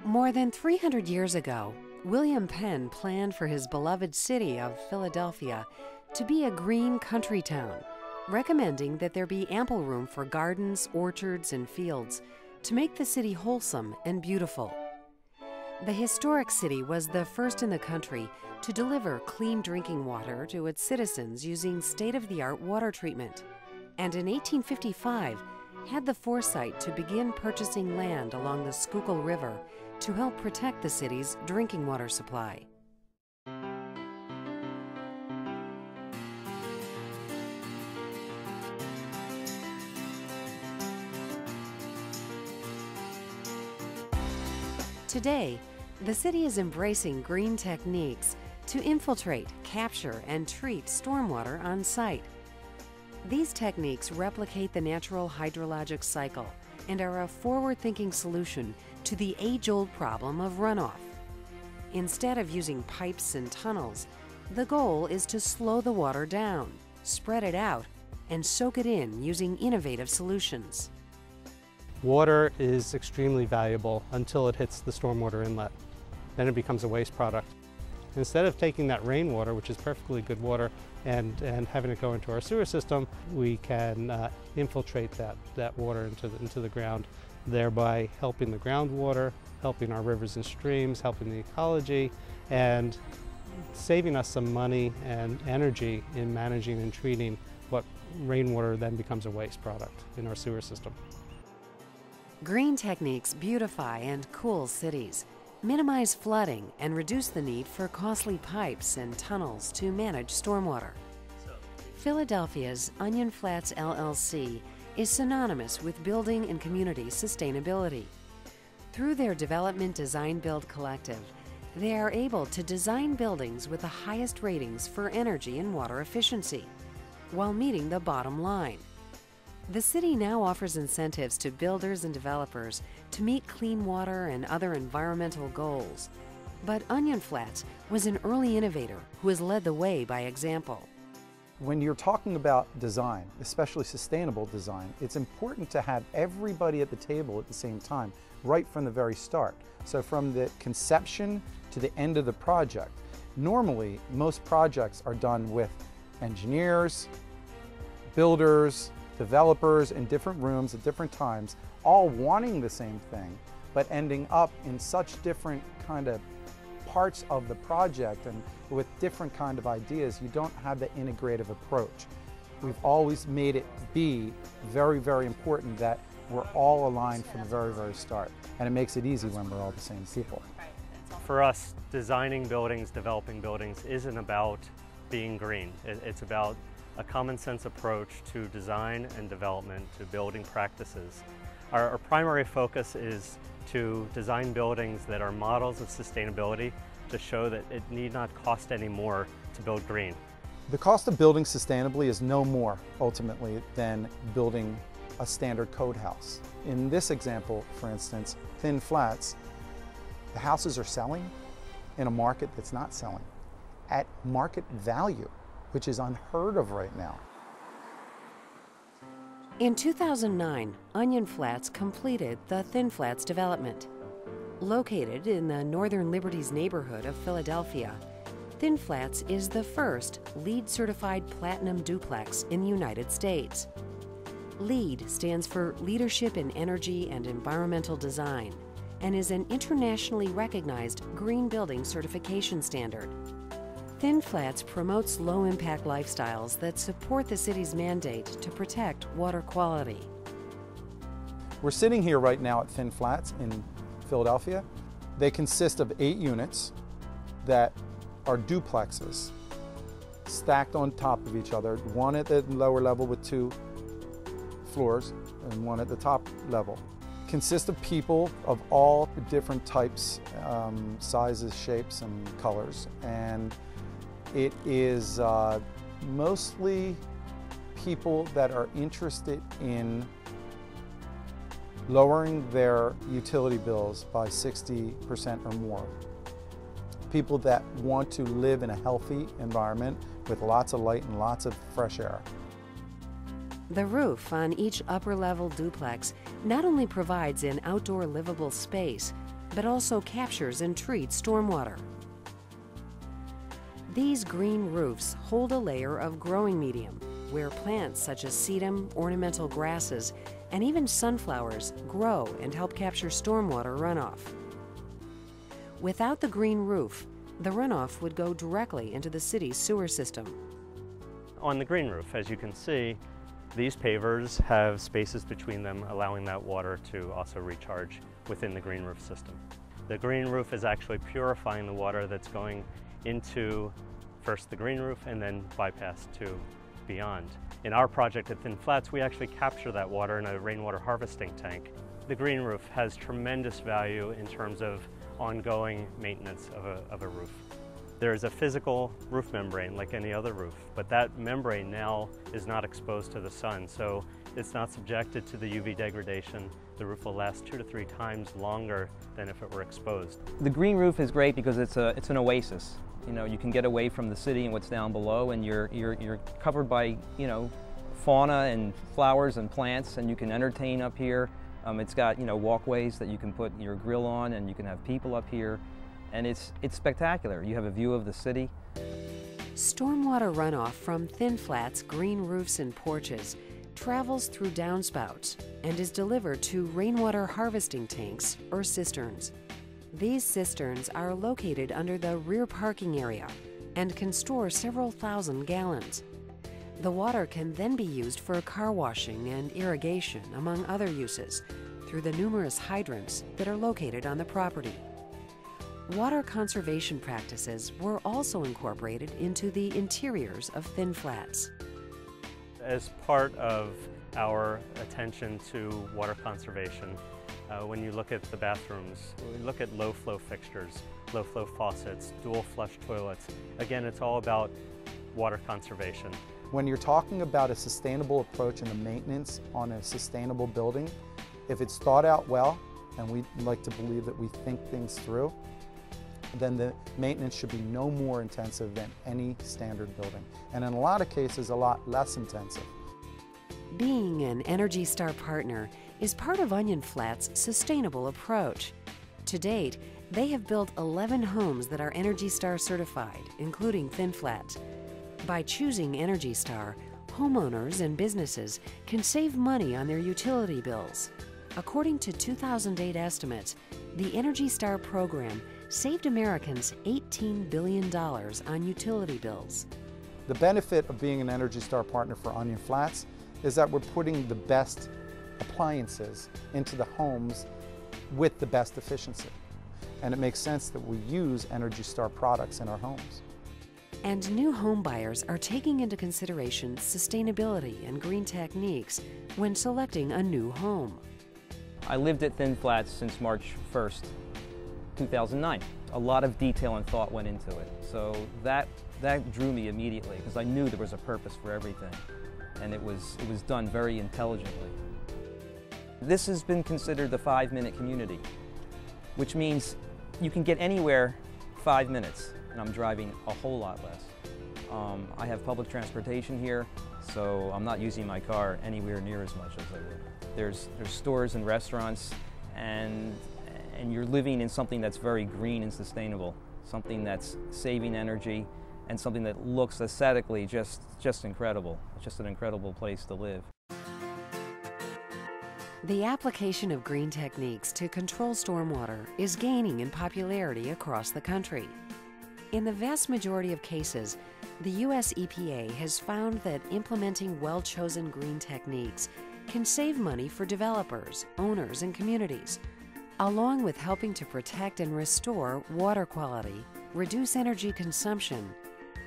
More than 300 years ago, William Penn planned for his beloved city of Philadelphia to be a green country town, recommending that there be ample room for gardens, orchards, and fields to make the city wholesome and beautiful. The historic city was the first in the country to deliver clean drinking water to its citizens using state-of-the-art water treatment, and in 1855 had the foresight to begin purchasing land along the Schuylkill River to help protect the city's drinking water supply. Today, the city is embracing green techniques to infiltrate, capture, and treat stormwater on site. These techniques replicate the natural hydrologic cycle and are a forward-thinking solution to the age-old problem of runoff. Instead of using pipes and tunnels, the goal is to slow the water down, spread it out, and soak it in using innovative solutions. Water is extremely valuable until it hits the stormwater inlet. Then it becomes a waste product. Instead of taking that rainwater, which is perfectly good water, and having it go into our sewer system, we can infiltrate that water into the ground, thereby helping the groundwater, helping our rivers and streams, helping the ecology, and saving us some money and energy in managing and treating what rainwater then becomes a waste product in our sewer system. Green techniques beautify and cool cities, minimize flooding, and reduce the need for costly pipes and tunnels to manage stormwater. Philadelphia's Onion Flats LLC is synonymous with building and community sustainability. Through their Development Design Build Collective, they are able to design buildings with the highest ratings for energy and water efficiency, while meeting the bottom line. The city now offers incentives to builders and developers to meet clean water and other environmental goals. But Onion Flats was an early innovator who has led the way by example. When you're talking about design, especially sustainable design, it's important to have everybody at the table at the same time, right from the very start. So from the conception to the end of the project. Normally, most projects are done with engineers, builders, developers in different rooms at different times, all wanting the same thing, but ending up in such different kind of parts of the project and with different kind of ideas. You don't have the integrative approach. We've always made it be very, very important that we're all aligned from the very, very start. And it makes it easy when we're all the same people. For us, designing buildings, developing buildings isn't about being green. It's about a common sense approach to design and development, to building practices. Our primary focus is to design buildings that are models of sustainability to show that it need not cost any more to build green. The cost of building sustainably is no more, ultimately, than building a standard code house. In this example, for instance, Thin Flats, the houses are selling in a market that's not selling at market value, which is unheard of right now. In 2009, Onion Flats completed the Thin Flats development. Located in the Northern Liberties neighborhood of Philadelphia, Thin Flats is the first LEED-certified platinum duplex in the United States. LEED stands for Leadership in Energy and Environmental Design and is an internationally recognized green building certification standard. Thin Flats promotes low-impact lifestyles that support the city's mandate to protect water quality. We're sitting here right now at Thin Flats in Philadelphia. They consist of 8 units that are duplexes stacked on top of each other, one at the lower level with 2 floors and one at the top level. Consist of people of all different types, sizes, shapes, and colors. And it is mostly people that are interested in lowering their utility bills by 60% or more. People that want to live in a healthy environment with lots of light and lots of fresh air. The roof on each upper-level duplex not only provides an outdoor livable space, but also captures and treats stormwater. These green roofs hold a layer of growing medium where plants such as sedum, ornamental grasses, and even sunflowers grow and help capture stormwater runoff. Without the green roof, the runoff would go directly into the city's sewer system. On the green roof, as you can see, these pavers have spaces between them, allowing that water to also recharge within the green roof system. The green roof is actually purifying the water that's going into first the green roof and then bypass to beyond. In our project at Thin Flats, we actually capture that water in a rainwater harvesting tank. The green roof has tremendous value in terms of ongoing maintenance of a roof. There's a physical roof membrane like any other roof, but that membrane now is not exposed to the sun, so it's not subjected to the UV degradation. The roof will last 2 to 3 times longer than if it were exposed. The green roof is great because it's an oasis. You know, you can get away from the city and what's down below, and you're covered by, you know, fauna and flowers and plants, and you can entertain up here. It's got, you know, walkways that you can put your grill on, and you can have people up here, and it's spectacular. You have a view of the city. Stormwater runoff from Thin Flats' green roofs and porches travels through downspouts and is delivered to rainwater harvesting tanks or cisterns. These cisterns are located under the rear parking area and can store several thousand gallons. The water can then be used for car washing and irrigation, among other uses, through the numerous hydrants that are located on the property. Water conservation practices were also incorporated into the interiors of Thin Flats. As part of our attention to water conservation, when you look at the bathrooms, we look at low flow fixtures, low flow faucets, dual flush toilets. Again, it's all about water conservation. When you're talking about a sustainable approach and the maintenance on a sustainable building, if it's thought out well, and we like to believe that we think things through, then the maintenance should be no more intensive than any standard building. And in a lot of cases, a lot less intensive. Being an ENERGY STAR partner is part of Onion Flats' sustainable approach. To date, they have built 11 homes that are ENERGY STAR certified, including Thin Flats. By choosing ENERGY STAR, homeowners and businesses can save money on their utility bills. According to 2008 estimates, the ENERGY STAR program saved Americans $18 billion on utility bills. The benefit of being an ENERGY STAR partner for Onion Flats is that we're putting the best appliances into the homes with the best efficiency. And it makes sense that we use ENERGY STAR products in our homes. And new home buyers are taking into consideration sustainability and green techniques when selecting a new home. I lived at Thin Flats since March 1st, 2009. A lot of detail and thought went into it. So that drew me immediately because I knew there was a purpose for everything. And it was done very intelligently. This has been considered the 5-minute community, which means you can get anywhere 5 minutes, and I'm driving a whole lot less. I have public transportation here, so I'm not using my car anywhere near as much as I would. There's stores and restaurants, and you're living in something that's very green and sustainable, something that's saving energy, and something that looks aesthetically just incredible. It's just an incredible place to live. The application of green techniques to control stormwater is gaining in popularity across the country. In the vast majority of cases, the U.S. EPA has found that implementing well-chosen green techniques can save money for developers, owners, and communities, along with helping to protect and restore water quality, reduce energy consumption,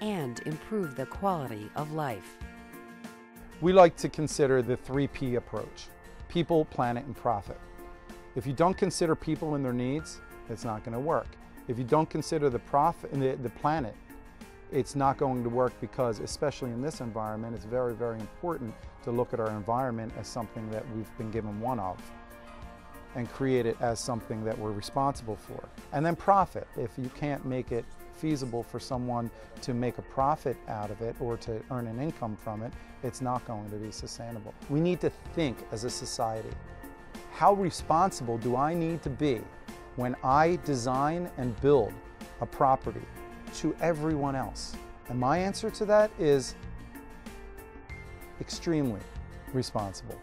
and improve the quality of life. We like to consider the 3P approach: people, planet, and profit. If you don't consider people and their needs, it's not going to work. If you don't consider the planet, it's not going to work, because especially in this environment, it's very, very important to look at our environment as something that we've been given one of and create it as something that we're responsible for. And then profit. If you can't make it feasible for someone to make a profit out of it or to earn an income from it, it's not going to be sustainable. We need to think as a society, how responsible do I need to be when I design and build a property to everyone else? And my answer to that is extremely responsible.